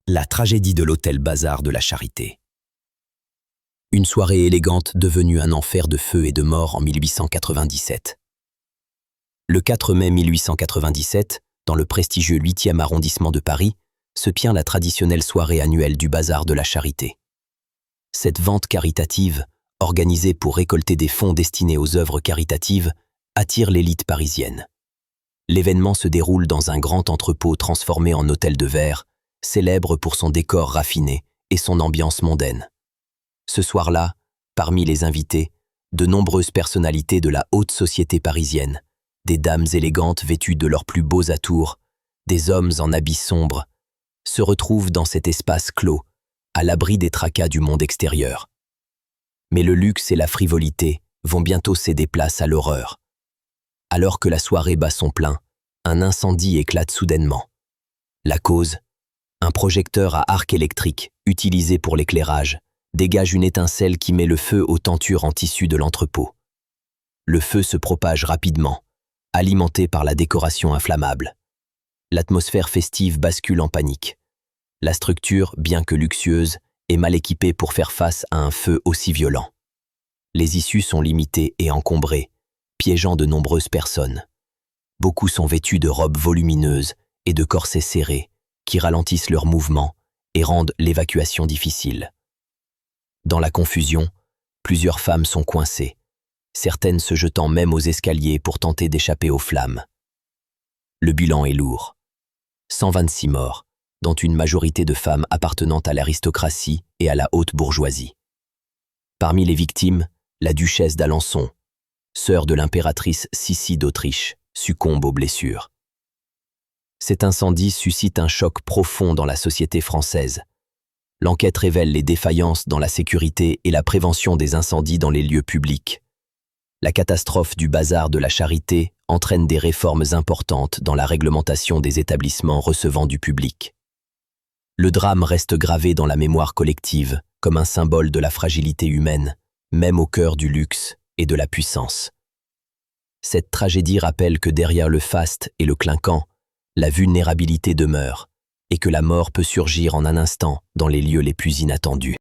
La tragédie de l'hôtel Bazar de la Charité. Une soirée élégante devenue un enfer de feu et de mort en 1897. Le 4 mai 1897, dans le prestigieux 8e arrondissement de Paris, se tient la traditionnelle soirée annuelle du Bazar de la Charité. Cette vente caritative, organisée pour récolter des fonds destinés aux œuvres caritatives, attire l'élite parisienne. L'événement se déroule dans un grand entrepôt transformé en hôtel de verre, célèbre pour son décor raffiné et son ambiance mondaine. Ce soir-là, parmi les invités, de nombreuses personnalités de la haute société parisienne, des dames élégantes vêtues de leurs plus beaux atours, des hommes en habits sombres, se retrouvent dans cet espace clos, à l'abri des tracas du monde extérieur. Mais le luxe et la frivolité vont bientôt céder place à l'horreur. Alors que la soirée bat son plein, un incendie éclate soudainement. La cause ? Un projecteur à arc électrique, utilisé pour l'éclairage, dégage une étincelle qui met le feu aux tentures en tissu de l'entrepôt. Le feu se propage rapidement, alimenté par la décoration inflammable. L'atmosphère festive bascule en panique. La structure, bien que luxueuse, est mal équipée pour faire face à un feu aussi violent. Les issues sont limitées et encombrées, piégeant de nombreuses personnes. Beaucoup sont vêtus de robes volumineuses et de corsets serrés, qui ralentissent leurs mouvements et rendent l'évacuation difficile. Dans la confusion, plusieurs femmes sont coincées, certaines se jetant même aux escaliers pour tenter d'échapper aux flammes. Le bilan est lourd. 126 morts, dont une majorité de femmes appartenant à l'aristocratie et à la haute bourgeoisie. Parmi les victimes, la duchesse d'Alençon, sœur de l'impératrice Sissi d'Autriche, succombe aux blessures. Cet incendie suscite un choc profond dans la société française. L'enquête révèle les défaillances dans la sécurité et la prévention des incendies dans les lieux publics. La catastrophe du Bazar de la Charité entraîne des réformes importantes dans la réglementation des établissements recevant du public. Le drame reste gravé dans la mémoire collective comme un symbole de la fragilité humaine, même au cœur du luxe et de la puissance. Cette tragédie rappelle que derrière le faste et le clinquant, la vulnérabilité demeure et que la mort peut surgir en un instant dans les lieux les plus inattendus.